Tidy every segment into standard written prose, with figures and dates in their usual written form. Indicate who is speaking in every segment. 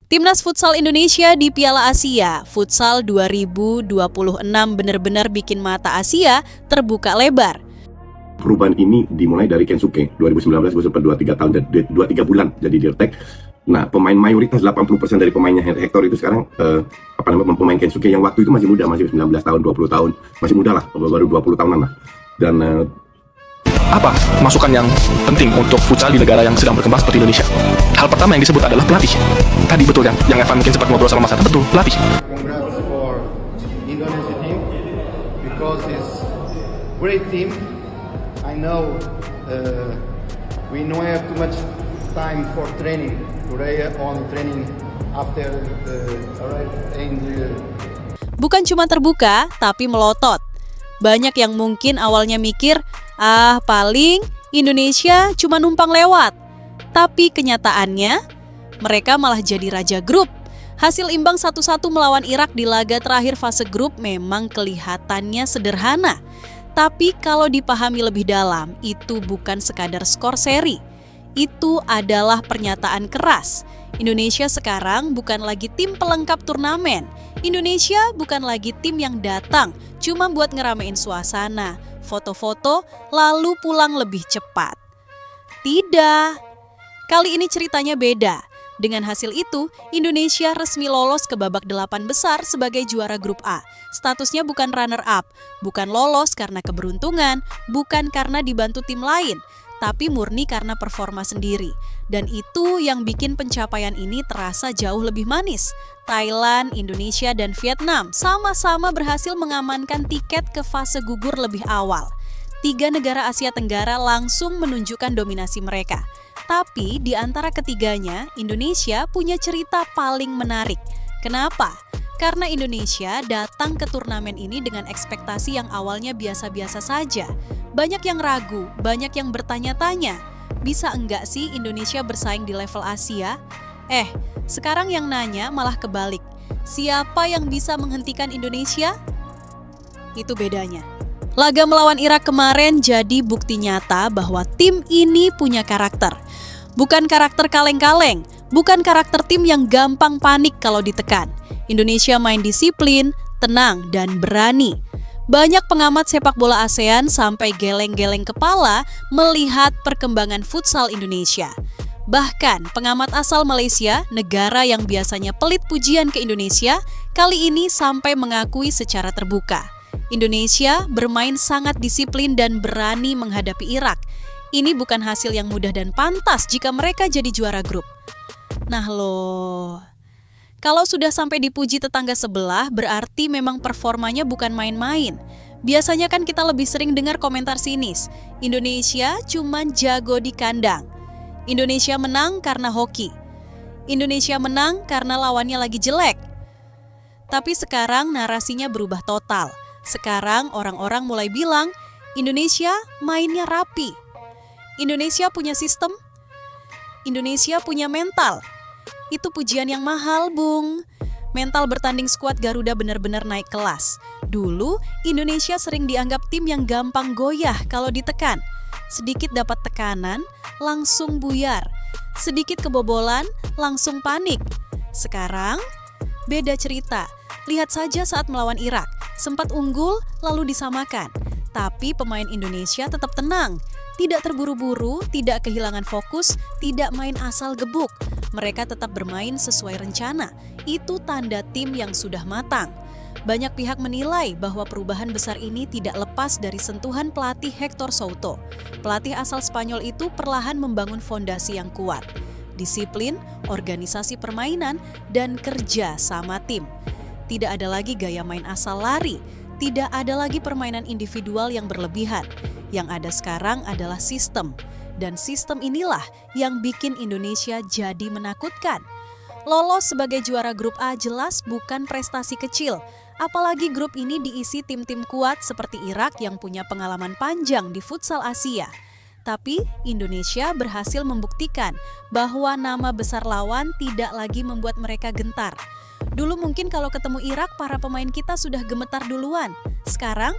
Speaker 1: Timnas Futsal Indonesia di Piala Asia Futsal 2026 benar-benar bikin mata Asia terbuka lebar.
Speaker 2: Perubahan ini dimulai dari Kensuke 2019 gue sempat 2-3 tahun dan 2-3 bulan jadi Dirtek. Nah, pemain mayoritas 80% dari pemainnya Hector itu sekarang pemain Kensuke yang waktu itu masih muda, masih 19 tahun, 20 tahun, masih muda lah, baru 20 tahunan lah. Dan
Speaker 3: apa masukan yang penting untuk futsal di negara yang sedang berkembang seperti Indonesia? Hal pertama yang disebut adalah pelatih. Tadi betul yang Evan mungkin sempat ngobrol sama Mas Hatta, betul, pelatih.
Speaker 4: Congrats for Indonesia team because it's great team. I know we don't have too much time for training. Today only training after arrive in the.
Speaker 1: Bukan cuma terbuka, tapi melotot. Banyak yang mungkin awalnya mikir, paling Indonesia cuma numpang lewat. Tapi kenyataannya, mereka malah jadi raja grup. Hasil imbang 1-1 melawan Irak di laga terakhir fase grup memang kelihatannya sederhana. Tapi kalau dipahami lebih dalam, itu bukan sekadar skor seri. Itu adalah pernyataan keras. Indonesia sekarang bukan lagi tim pelengkap turnamen. Indonesia bukan lagi tim yang datang cuma buat ngeramein suasana, foto-foto, lalu pulang lebih cepat. Tidak. Kali ini ceritanya beda. Dengan hasil itu, Indonesia resmi lolos ke babak 8 besar sebagai juara grup A. Statusnya bukan runner-up, bukan lolos karena keberuntungan, bukan karena dibantu tim lain, tapi murni karena performa sendiri. Dan itu yang bikin pencapaian ini terasa jauh lebih manis. Thailand, Indonesia, dan Vietnam sama-sama berhasil mengamankan tiket ke fase gugur lebih awal. 3 negara Asia Tenggara langsung menunjukkan dominasi mereka. Tapi di antara ketiganya, Indonesia punya cerita paling menarik. Kenapa? Karena Indonesia datang ke turnamen ini dengan ekspektasi yang awalnya biasa-biasa saja. Banyak yang ragu, banyak yang bertanya-tanya, bisa enggak sih Indonesia bersaing di level Asia? Sekarang yang nanya malah kebalik. Siapa yang bisa menghentikan Indonesia? Itu bedanya. Laga melawan Irak kemarin jadi bukti nyata bahwa tim ini punya karakter. Bukan karakter kaleng-kaleng, bukan karakter tim yang gampang panik kalau ditekan. Indonesia main disiplin, tenang, dan berani. Banyak pengamat sepak bola ASEAN sampai geleng-geleng kepala melihat perkembangan futsal Indonesia. Bahkan pengamat asal Malaysia, negara yang biasanya pelit pujian ke Indonesia, kali ini sampai mengakui secara terbuka. Indonesia bermain sangat disiplin dan berani menghadapi Irak. Ini bukan hasil yang mudah dan pantas jika mereka jadi juara grup. Nah loh, kalau sudah sampai dipuji tetangga sebelah, berarti memang performanya bukan main-main. Biasanya kan kita lebih sering dengar komentar sinis, Indonesia cuman jago di kandang. Indonesia menang karena hoki. Indonesia menang karena lawannya lagi jelek. Tapi sekarang narasinya berubah total. Sekarang orang-orang mulai bilang, Indonesia mainnya rapi. Indonesia punya sistem. Indonesia punya mental. Itu pujian yang mahal, Bung. Mental bertanding skuad Garuda benar-benar naik kelas. Dulu, Indonesia sering dianggap tim yang gampang goyah kalau ditekan. Sedikit dapat tekanan, langsung buyar. Sedikit kebobolan, langsung panik. Sekarang, beda cerita. Lihat saja saat melawan Irak. Sempat unggul, lalu disamakan. Tapi pemain Indonesia tetap tenang. Tidak terburu-buru, tidak kehilangan fokus, tidak main asal gebuk. Mereka tetap bermain sesuai rencana. Itu tanda tim yang sudah matang. Banyak pihak menilai bahwa perubahan besar ini tidak lepas dari sentuhan pelatih Hector Souto. Pelatih asal Spanyol itu perlahan membangun fondasi yang kuat. Disiplin, organisasi permainan, dan kerja sama tim. Tidak ada lagi gaya main asal lari. Tidak ada lagi permainan individual yang berlebihan. Yang ada sekarang adalah sistem. Dan sistem inilah yang bikin Indonesia jadi menakutkan. Lolos sebagai juara grup A jelas bukan prestasi kecil. Apalagi grup ini diisi tim-tim kuat seperti Irak yang punya pengalaman panjang di futsal Asia. Tapi Indonesia berhasil membuktikan bahwa nama besar lawan tidak lagi membuat mereka gentar. Dulu mungkin kalau ketemu Irak, para pemain kita sudah gemetar duluan. Sekarang,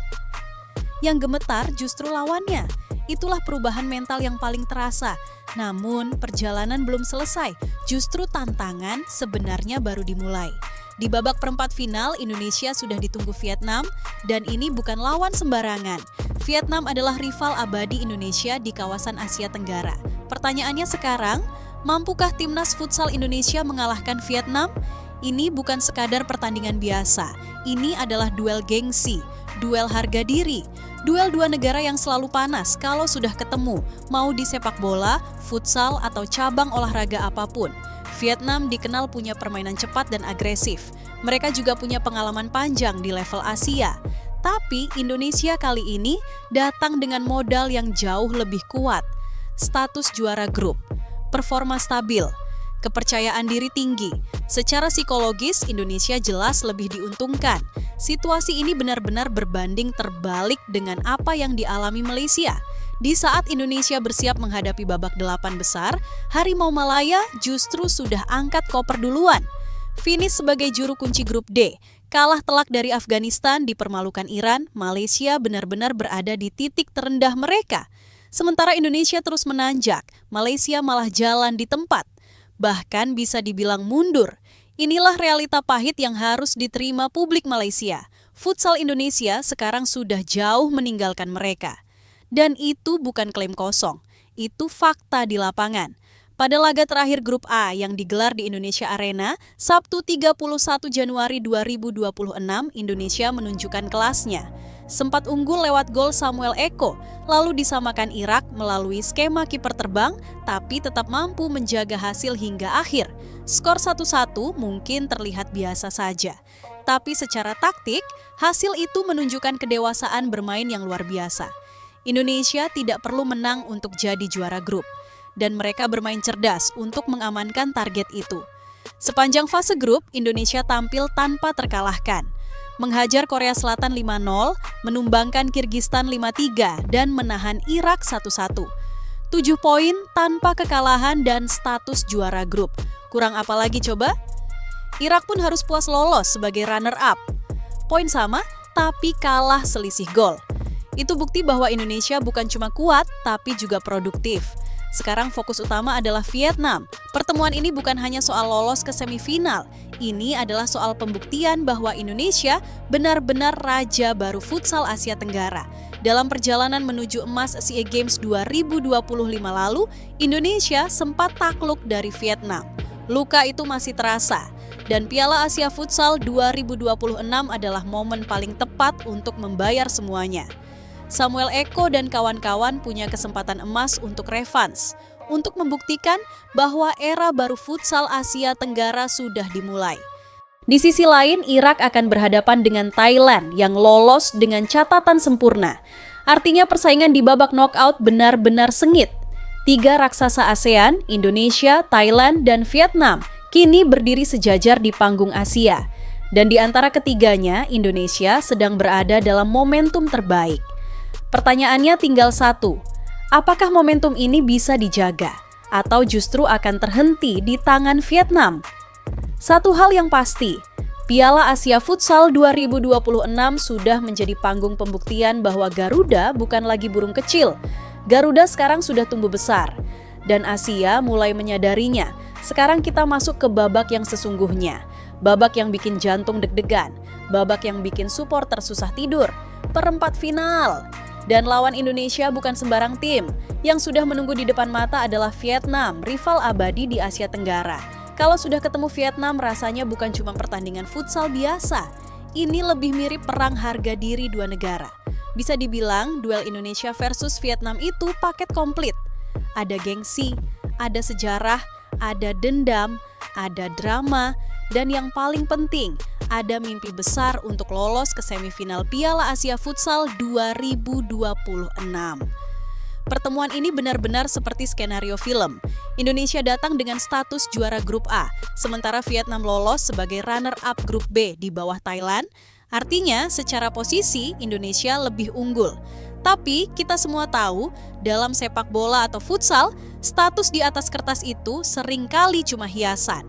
Speaker 1: yang gemetar justru lawannya. Itulah perubahan mental yang paling terasa. Namun, perjalanan belum selesai. Justru tantangan sebenarnya baru dimulai. Di babak perempat final, Indonesia sudah ditunggu Vietnam, dan ini bukan lawan sembarangan. Vietnam adalah rival abadi Indonesia di kawasan Asia Tenggara. Pertanyaannya sekarang, mampukah timnas futsal Indonesia mengalahkan Vietnam? Ini bukan sekadar pertandingan biasa. Ini adalah duel gengsi, duel harga diri, duel dua negara yang selalu panas kalau sudah ketemu, mau di sepak bola, futsal, atau cabang olahraga apapun. Vietnam dikenal punya permainan cepat dan agresif. Mereka juga punya pengalaman panjang di level Asia. Tapi Indonesia kali ini datang dengan modal yang jauh lebih kuat. Status juara grup, performa stabil, kepercayaan diri tinggi. Secara psikologis, Indonesia jelas lebih diuntungkan. Situasi ini benar-benar berbanding terbalik dengan apa yang dialami Malaysia. Di saat Indonesia bersiap menghadapi babak 8 besar, Harimau Malaya justru sudah angkat koper duluan. Finish sebagai juru kunci grup D, kalah telak dari Afghanistan, dipermalukan Iran, Malaysia benar-benar berada di titik terendah mereka. Sementara Indonesia terus menanjak, Malaysia malah jalan di tempat. Bahkan bisa dibilang mundur. Inilah realita pahit yang harus diterima publik Malaysia. Futsal Indonesia sekarang sudah jauh meninggalkan mereka. Dan itu bukan klaim kosong, itu fakta di lapangan. Pada laga terakhir grup A yang digelar di Indonesia Arena, Sabtu 31 Januari 2026, Indonesia menunjukkan kelasnya. Sempat unggul lewat gol Samuel Eko, lalu disamakan Irak melalui skema kiper terbang, tapi tetap mampu menjaga hasil hingga akhir. Skor 1-1 mungkin terlihat biasa saja, tapi secara taktik, hasil itu menunjukkan kedewasaan bermain yang luar biasa. Indonesia tidak perlu menang untuk jadi juara grup, dan mereka bermain cerdas untuk mengamankan target itu. Sepanjang fase grup, Indonesia tampil tanpa terkalahkan. Menghajar Korea Selatan 5-0, menumbangkan Kirgistan 5-3, dan menahan Irak 1-1. 7 poin tanpa kekalahan dan status juara grup. Kurang apa lagi coba? Irak pun harus puas lolos sebagai runner-up. Poin sama, tapi kalah selisih gol. Itu bukti bahwa Indonesia bukan cuma kuat, tapi juga produktif. Sekarang fokus utama adalah Vietnam. Pertemuan ini bukan hanya soal lolos ke semifinal. Ini adalah soal pembuktian bahwa Indonesia benar-benar raja baru futsal Asia Tenggara. Dalam perjalanan menuju emas SEA Games 2025 lalu, Indonesia sempat takluk dari Vietnam. Luka itu masih terasa. Dan Piala Asia Futsal 2026 adalah momen paling tepat untuk membayar semuanya. Samuel Eko dan kawan-kawan punya kesempatan emas untuk revans, untuk membuktikan bahwa era baru futsal Asia Tenggara sudah dimulai. Di sisi lain, Irak akan berhadapan dengan Thailand yang lolos dengan catatan sempurna. Artinya persaingan di babak knockout benar-benar sengit. 3 raksasa ASEAN, Indonesia, Thailand, dan Vietnam, kini berdiri sejajar di panggung Asia. Dan di antara ketiganya, Indonesia sedang berada dalam momentum terbaik. Pertanyaannya tinggal satu, apakah momentum ini bisa dijaga atau justru akan terhenti di tangan Vietnam? Satu hal yang pasti, Piala Asia Futsal 2026 sudah menjadi panggung pembuktian bahwa Garuda bukan lagi burung kecil. Garuda sekarang sudah tumbuh besar dan Asia mulai menyadarinya. Sekarang kita masuk ke babak yang sesungguhnya, babak yang bikin jantung deg-degan, babak yang bikin supporter susah tidur, perempat final. Dan lawan Indonesia bukan sembarang tim. Yang sudah menunggu di depan mata adalah Vietnam, rival abadi di Asia Tenggara. Kalau sudah ketemu Vietnam, rasanya bukan cuma pertandingan futsal biasa. Ini lebih mirip perang harga diri dua negara. Bisa dibilang, duel Indonesia versus Vietnam itu paket komplit. Ada gengsi, ada sejarah, ada dendam, ada drama, dan yang paling penting, ada mimpi besar untuk lolos ke semifinal Piala Asia Futsal 2026. Pertemuan ini benar-benar seperti skenario film. Indonesia datang dengan status juara grup A, sementara Vietnam lolos sebagai runner-up grup B di bawah Thailand. Artinya, secara posisi, Indonesia lebih unggul. Tapi, kita semua tahu, dalam sepak bola atau futsal, status di atas kertas itu seringkali cuma hiasan.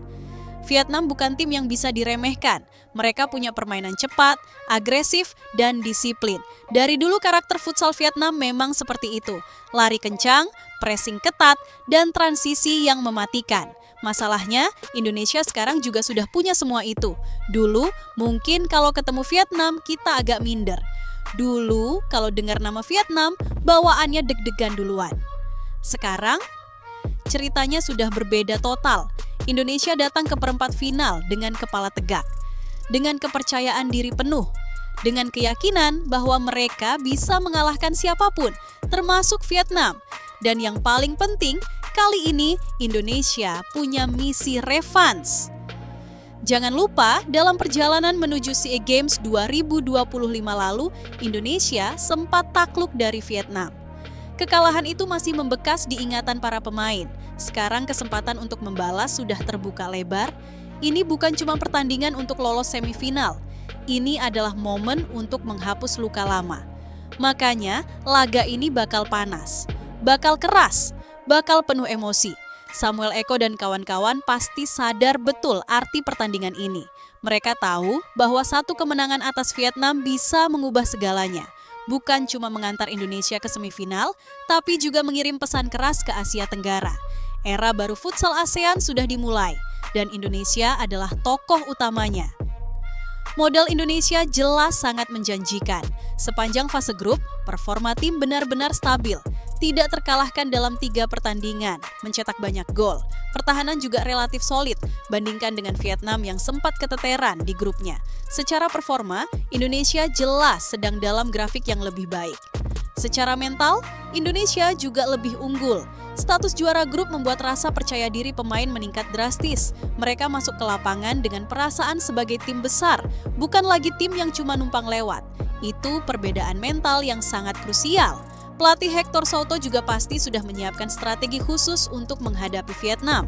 Speaker 1: Vietnam bukan tim yang bisa diremehkan. Mereka punya permainan cepat, agresif, dan disiplin. Dari dulu karakter futsal Vietnam memang seperti itu. Lari kencang, pressing ketat, dan transisi yang mematikan. Masalahnya, Indonesia sekarang juga sudah punya semua itu. Dulu, mungkin kalau ketemu Vietnam, kita agak minder. Dulu, kalau dengar nama Vietnam, bawaannya deg-degan duluan. Sekarang, ceritanya sudah berbeda total. Indonesia datang ke perempat final dengan kepala tegak, dengan kepercayaan diri penuh, dengan keyakinan bahwa mereka bisa mengalahkan siapapun, termasuk Vietnam. Dan yang paling penting, kali ini Indonesia punya misi revanche. Jangan lupa, dalam perjalanan menuju SEA Games 2025 lalu, Indonesia sempat takluk dari Vietnam. Kekalahan itu masih membekas di ingatan para pemain. Sekarang kesempatan untuk membalas sudah terbuka lebar. Ini bukan cuma pertandingan untuk lolos semifinal. Ini adalah momen untuk menghapus luka lama. Makanya, laga ini bakal panas, bakal keras, bakal penuh emosi. Samuel Eko dan kawan-kawan pasti sadar betul arti pertandingan ini. Mereka tahu bahwa satu kemenangan atas Vietnam bisa mengubah segalanya. Bukan cuma mengantar Indonesia ke semifinal, tapi juga mengirim pesan keras ke Asia Tenggara. Era baru futsal ASEAN sudah dimulai, dan Indonesia adalah tokoh utamanya. Modal Indonesia jelas sangat menjanjikan. Sepanjang fase grup, performa tim benar-benar stabil. Tidak terkalahkan dalam 3 pertandingan, mencetak banyak gol. Pertahanan juga relatif solid, bandingkan dengan Vietnam yang sempat keteteran di grupnya. Secara performa, Indonesia jelas sedang dalam grafik yang lebih baik. Secara mental, Indonesia juga lebih unggul. Status juara grup membuat rasa percaya diri pemain meningkat drastis. Mereka masuk ke lapangan dengan perasaan sebagai tim besar, bukan lagi tim yang cuma numpang lewat. Itu perbedaan mental yang sangat krusial. Pelatih Hector Souto juga pasti sudah menyiapkan strategi khusus untuk menghadapi Vietnam.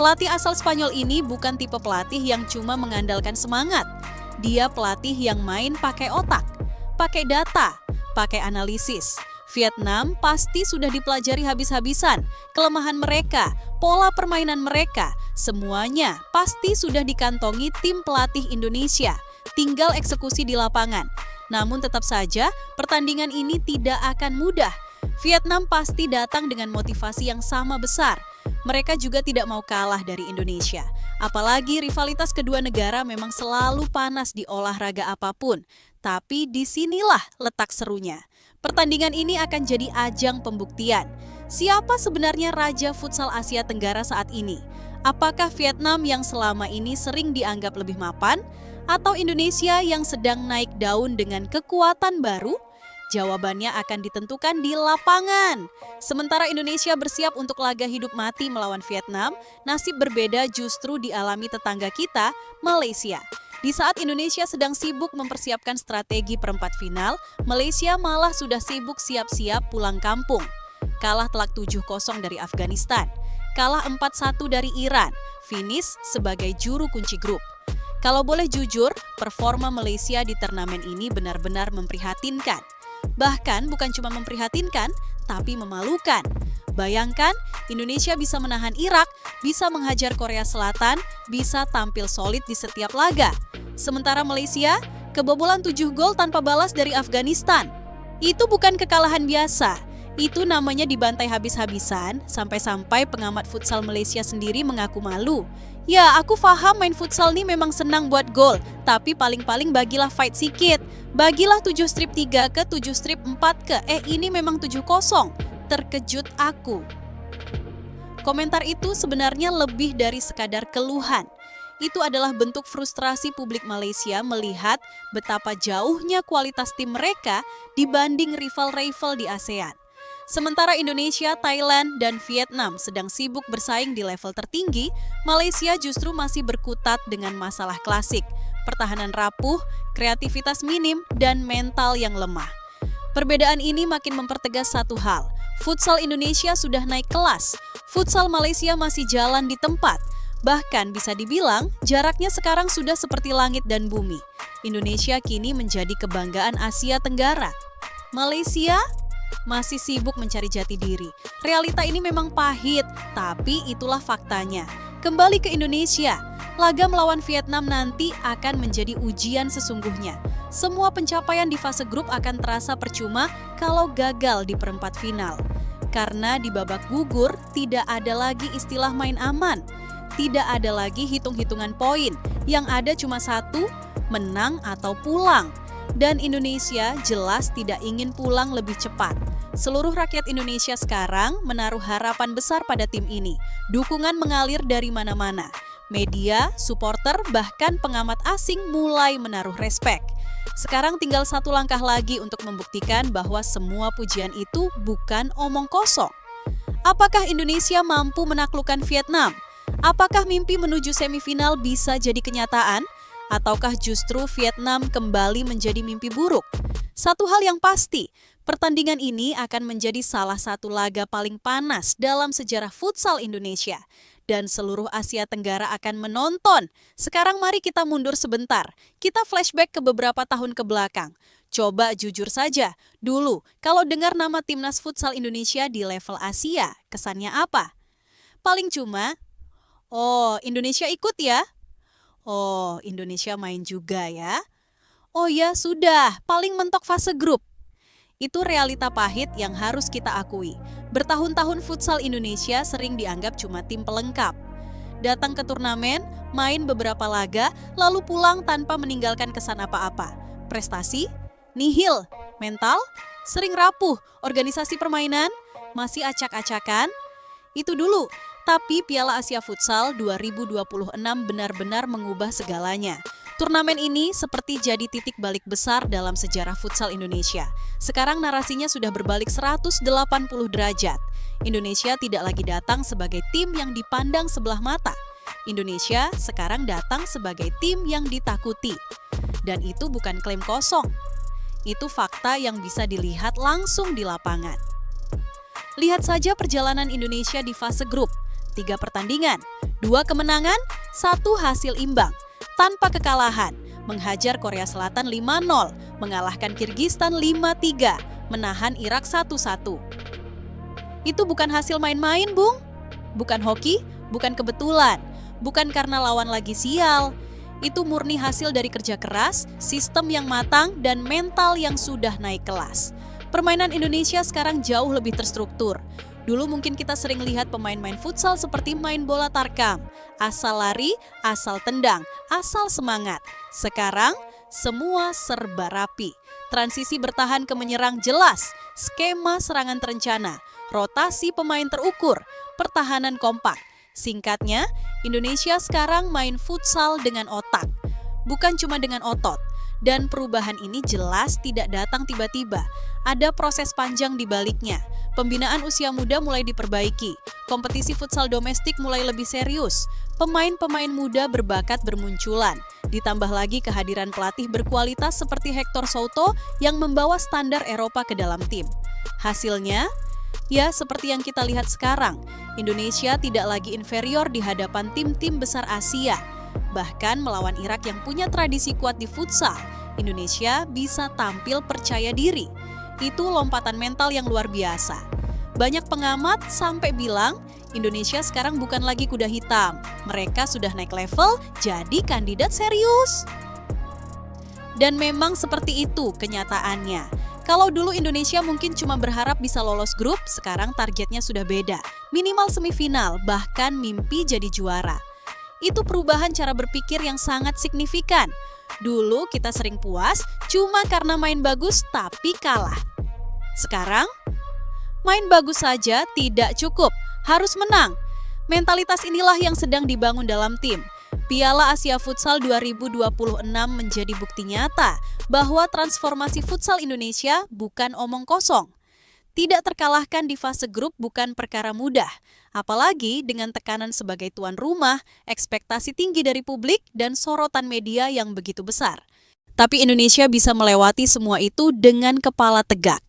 Speaker 1: Pelatih asal Spanyol ini bukan tipe pelatih yang cuma mengandalkan semangat. Dia pelatih yang main pakai otak, pakai data, pakai analisis. Vietnam pasti sudah dipelajari habis-habisan. Kelemahan mereka, pola permainan mereka, semuanya pasti sudah dikantongi tim pelatih Indonesia. Tinggal eksekusi di lapangan. Namun tetap saja, pertandingan ini tidak akan mudah. Vietnam pasti datang dengan motivasi yang sama besar. Mereka juga tidak mau kalah dari Indonesia. Apalagi rivalitas kedua negara memang selalu panas di olahraga apapun. Tapi disinilah letak serunya. Pertandingan ini akan jadi ajang pembuktian. Siapa sebenarnya Raja Futsal Asia Tenggara saat ini? Apakah Vietnam yang selama ini sering dianggap lebih mapan? Atau Indonesia yang sedang naik daun dengan kekuatan baru? Jawabannya akan ditentukan di lapangan. Sementara Indonesia bersiap untuk laga hidup mati melawan Vietnam, nasib berbeda justru dialami tetangga kita, Malaysia. Di saat Indonesia sedang sibuk mempersiapkan strategi perempat final, Malaysia malah sudah sibuk siap-siap pulang kampung. Kalah telak 7-0 dari Afghanistan, kalah 4-1 dari Iran, finish sebagai juru kunci grup. Kalau boleh jujur, performa Malaysia di turnamen ini benar-benar memprihatinkan. Bahkan bukan cuma memprihatinkan, tapi memalukan. Bayangkan, Indonesia bisa menahan Irak, bisa menghajar Korea Selatan, bisa tampil solid di setiap laga. Sementara Malaysia, kebobolan 7 gol tanpa balas dari Afghanistan. Itu bukan kekalahan biasa. Itu namanya dibantai habis-habisan, sampai-sampai pengamat futsal Malaysia sendiri mengaku malu. Ya, aku paham main futsal nih memang senang buat gol, tapi paling-paling bagilah fight sikit. Bagilah 7 strip 3 ke 7 strip 4 ke, ini memang 7-0. Terkejut aku. Komentar itu sebenarnya lebih dari sekadar keluhan. Itu adalah bentuk frustrasi publik Malaysia melihat betapa jauhnya kualitas tim mereka dibanding rival-rival di ASEAN. Sementara Indonesia, Thailand, dan Vietnam sedang sibuk bersaing di level tertinggi, Malaysia justru masih berkutat dengan masalah klasik, pertahanan rapuh, kreativitas minim, dan mental yang lemah. Perbedaan ini makin mempertegas satu hal, futsal Indonesia sudah naik kelas, futsal Malaysia masih jalan di tempat. Bahkan bisa dibilang, jaraknya sekarang sudah seperti langit dan bumi. Indonesia kini menjadi kebanggaan Asia Tenggara. Malaysia masih sibuk mencari jati diri. Realita ini memang pahit, tapi itulah faktanya. Kembali ke Indonesia, Laga melawan Vietnam nanti akan menjadi ujian sesungguhnya. Semua pencapaian di fase grup akan terasa percuma kalau gagal di perempat final. Karena di babak gugur tidak ada lagi istilah main aman. Tidak ada lagi hitung-hitungan poin. Yang ada cuma satu, menang atau pulang. Dan Indonesia jelas tidak ingin pulang lebih cepat. Seluruh rakyat Indonesia sekarang menaruh harapan besar pada tim ini. Dukungan mengalir dari mana-mana. Media, supporter, bahkan pengamat asing mulai menaruh respek. Sekarang tinggal satu langkah lagi untuk membuktikan bahwa semua pujian itu bukan omong kosong. Apakah Indonesia mampu menaklukkan Vietnam? Apakah mimpi menuju semifinal bisa jadi kenyataan? Ataukah justru Vietnam kembali menjadi mimpi buruk? Satu hal yang pasti, pertandingan ini akan menjadi salah satu laga paling panas dalam sejarah futsal Indonesia. Dan seluruh Asia Tenggara akan menonton. Sekarang mari kita mundur sebentar. Kita flashback ke beberapa tahun ke belakang. Coba jujur saja, dulu kalau dengar nama Timnas Futsal Indonesia di level Asia, kesannya apa? Paling cuma, oh Indonesia ikut ya? Oh Indonesia main juga ya? Oh ya sudah, paling mentok fase grup. Itu realita pahit yang harus kita akui. Bertahun-tahun futsal Indonesia sering dianggap cuma tim pelengkap. Datang ke turnamen, main beberapa laga, lalu pulang tanpa meninggalkan kesan apa-apa. Prestasi? Nihil. Mental? Sering rapuh. Organisasi permainan? Masih acak-acakan? Itu dulu. Tapi Piala Asia Futsal 2026 benar-benar mengubah segalanya. Turnamen ini seperti jadi titik balik besar dalam sejarah futsal Indonesia. Sekarang narasinya sudah berbalik 180 derajat. Indonesia tidak lagi datang sebagai tim yang dipandang sebelah mata. Indonesia sekarang datang sebagai tim yang ditakuti. Dan itu bukan klaim kosong. Itu fakta yang bisa dilihat langsung di lapangan. Lihat saja perjalanan Indonesia di fase grup. 3 pertandingan, 2 kemenangan, 1 hasil imbang. Tanpa kekalahan, menghajar Korea Selatan 5-0, mengalahkan Kirgistan 5-3, menahan Irak 1-1. Itu bukan hasil main-main, Bung. Bukan hoki, bukan kebetulan, bukan karena lawan lagi sial. Itu murni hasil dari kerja keras, sistem yang matang, dan mental yang sudah naik kelas. Permainan Indonesia sekarang jauh lebih terstruktur. Dulu mungkin kita sering lihat pemain-main futsal seperti main bola tarkam. Asal lari, asal tendang, asal semangat. Sekarang, semua serba rapi. Transisi bertahan ke menyerang jelas, skema serangan terencana, rotasi pemain terukur, pertahanan kompak. Singkatnya, Indonesia sekarang main futsal dengan otak, bukan cuma dengan otot. Dan perubahan ini jelas tidak datang tiba-tiba. Ada proses panjang di baliknya. Pembinaan usia muda mulai diperbaiki. Kompetisi futsal domestik mulai lebih serius. Pemain-pemain muda berbakat bermunculan. Ditambah lagi kehadiran pelatih berkualitas seperti Hector Souto yang membawa standar Eropa ke dalam tim. Hasilnya, ya seperti yang kita lihat sekarang. Indonesia tidak lagi inferior di hadapan tim-tim besar Asia. Bahkan melawan Irak yang punya tradisi kuat di futsal, Indonesia bisa tampil percaya diri. Itu lompatan mental yang luar biasa. Banyak pengamat sampai bilang, Indonesia sekarang bukan lagi kuda hitam. Mereka sudah naik level, jadi kandidat serius. Dan memang seperti itu kenyataannya. Kalau dulu Indonesia mungkin cuma berharap bisa lolos grup, sekarang targetnya sudah beda. Minimal semifinal, bahkan mimpi jadi juara. Itu perubahan cara berpikir yang sangat signifikan. Dulu kita sering puas cuma karena main bagus tapi kalah. Sekarang, main bagus saja tidak cukup, harus menang. Mentalitas inilah yang sedang dibangun dalam tim. Piala Asia Futsal 2026 menjadi bukti nyata bahwa transformasi futsal Indonesia bukan omong kosong. Tidak terkalahkan di fase grup bukan perkara mudah, apalagi dengan tekanan sebagai tuan rumah, ekspektasi tinggi dari publik, dan sorotan media yang begitu besar. Tapi Indonesia bisa melewati semua itu dengan kepala tegak.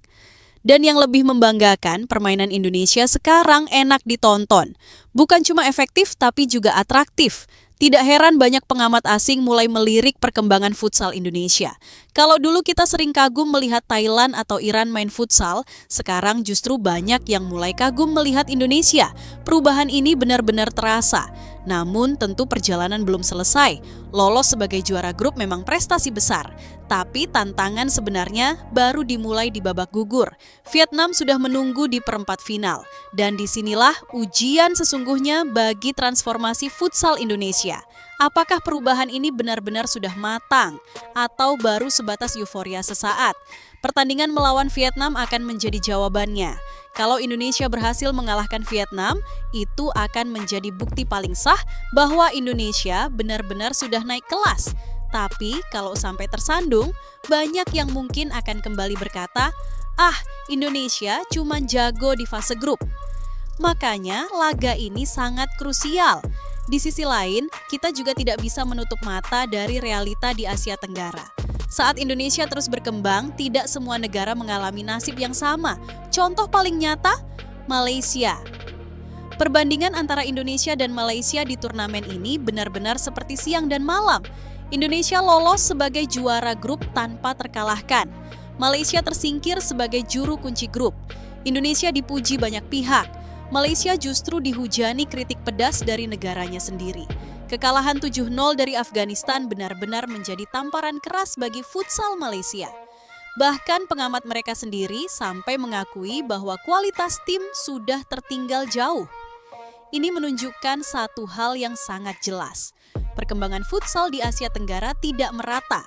Speaker 1: Dan yang lebih membanggakan, permainan Indonesia sekarang enak ditonton. Bukan cuma efektif, tapi juga atraktif. Tidak heran banyak pengamat asing mulai melirik perkembangan futsal Indonesia. Kalau dulu kita sering kagum melihat Thailand atau Iran main futsal, sekarang justru banyak yang mulai kagum melihat Indonesia. Perubahan ini benar-benar terasa. Namun tentu perjalanan belum selesai. Lolos sebagai juara grup memang prestasi besar, tapi tantangan sebenarnya baru dimulai di babak gugur. Vietnam sudah menunggu di perempat final, dan disinilah ujian sesungguhnya bagi transformasi futsal Indonesia. Apakah perubahan ini benar-benar sudah matang atau baru sebatas euforia sesaat? Pertandingan melawan Vietnam akan menjadi jawabannya. Kalau Indonesia berhasil mengalahkan Vietnam, itu akan menjadi bukti paling sah bahwa Indonesia benar-benar sudah naik kelas. Tapi kalau sampai tersandung, banyak yang mungkin akan kembali berkata, Indonesia cuma jago di fase grup. Makanya laga ini sangat krusial. Di sisi lain, kita juga tidak bisa menutup mata dari realita di Asia Tenggara. Saat Indonesia terus berkembang, tidak semua negara mengalami nasib yang sama. Contoh paling nyata, Malaysia. Perbandingan antara Indonesia dan Malaysia di turnamen ini benar-benar seperti siang dan malam. Indonesia lolos sebagai juara grup tanpa terkalahkan. Malaysia tersingkir sebagai juru kunci grup. Indonesia dipuji banyak pihak. Malaysia justru dihujani kritik pedas dari negaranya sendiri. Kekalahan 7-0 dari Afghanistan benar-benar menjadi tamparan keras bagi futsal Malaysia. Bahkan pengamat mereka sendiri sampai mengakui bahwa kualitas tim sudah tertinggal jauh. Ini menunjukkan satu hal yang sangat jelas. Perkembangan futsal di Asia Tenggara tidak merata.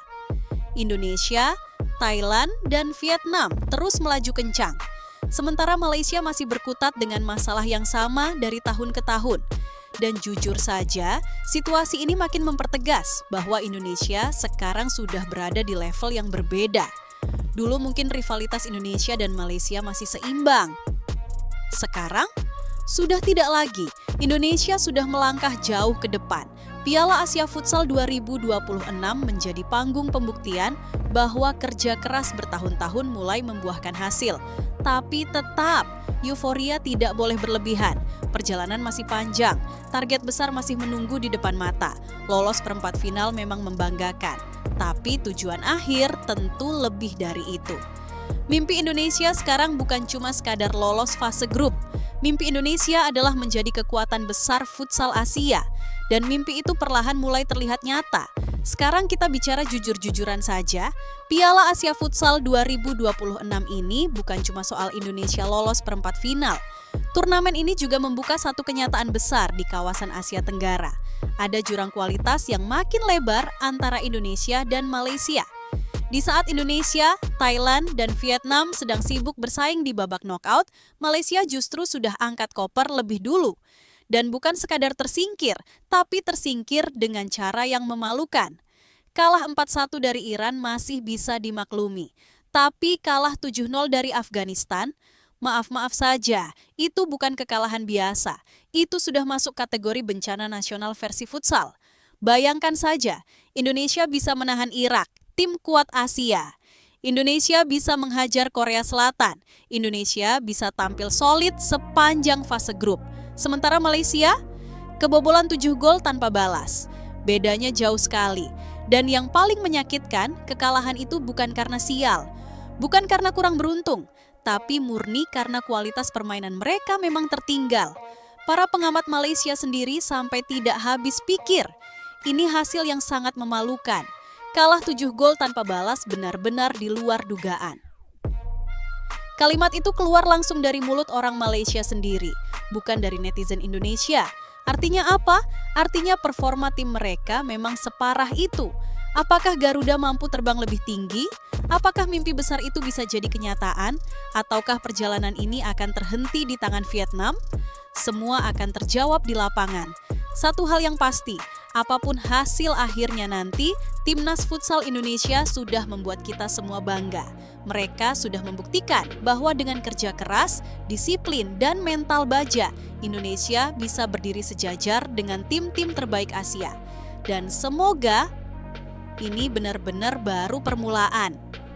Speaker 1: Indonesia, Thailand, dan Vietnam terus melaju kencang. Sementara Malaysia masih berkutat dengan masalah yang sama dari tahun ke tahun. Dan jujur saja, situasi ini makin mempertegas bahwa Indonesia sekarang sudah berada di level yang berbeda. Dulu mungkin rivalitas Indonesia dan Malaysia masih seimbang. Sekarang, sudah tidak lagi. Indonesia sudah melangkah jauh ke depan. Piala Asia Futsal 2026 menjadi panggung pembuktian bahwa kerja keras bertahun-tahun mulai membuahkan hasil. Tapi tetap, euforia tidak boleh berlebihan. Perjalanan masih panjang, target besar masih menunggu di depan mata. Lolos perempat final memang membanggakan, tapi tujuan akhir tentu lebih dari itu. Mimpi Indonesia sekarang bukan cuma sekadar lolos fase grup. Mimpi Indonesia adalah menjadi kekuatan besar futsal Asia. Dan mimpi itu perlahan mulai terlihat nyata. Sekarang kita bicara jujur-jujuran saja, Piala Asia Futsal 2026 ini bukan cuma soal Indonesia lolos perempat final. Turnamen ini juga membuka satu kenyataan besar di kawasan Asia Tenggara. Ada jurang kualitas yang makin lebar antara Indonesia dan Malaysia. Di saat Indonesia, Thailand, dan Vietnam sedang sibuk bersaing di babak knockout, Malaysia justru sudah angkat koper lebih dulu. Dan bukan sekadar tersingkir, tapi tersingkir dengan cara yang memalukan. Kalah 4-1 dari Iran masih bisa dimaklumi, tapi kalah 7-0 dari Afghanistan, maaf saja, itu bukan kekalahan biasa. Itu sudah masuk kategori bencana nasional versi futsal. Bayangkan saja, Indonesia bisa menahan Irak, tim kuat Asia. Indonesia bisa menghajar Korea Selatan. Indonesia bisa tampil solid sepanjang fase grup. Sementara Malaysia, kebobolan 7 gol tanpa balas. Bedanya jauh sekali. Dan yang paling menyakitkan, kekalahan itu bukan karena sial. Bukan karena kurang beruntung, tapi murni karena kualitas permainan mereka memang tertinggal. Para pengamat Malaysia sendiri sampai tidak habis pikir. Ini hasil yang sangat memalukan. Kalah 7 gol tanpa balas benar-benar di luar dugaan. Kalimat itu keluar langsung dari mulut orang Malaysia sendiri, bukan dari netizen Indonesia. Artinya apa? Artinya performa tim mereka memang separah itu. Apakah Garuda mampu terbang lebih tinggi? Apakah mimpi besar itu bisa jadi kenyataan? Ataukah perjalanan ini akan terhenti di tangan Vietnam? Semua akan terjawab di lapangan. Satu hal yang pasti, apapun hasil akhirnya nanti, Timnas Futsal Indonesia sudah membuat kita semua bangga. Mereka sudah membuktikan bahwa dengan kerja keras, disiplin, dan mental baja, Indonesia bisa berdiri sejajar dengan tim-tim terbaik Asia. Dan semoga ini benar-benar baru permulaan.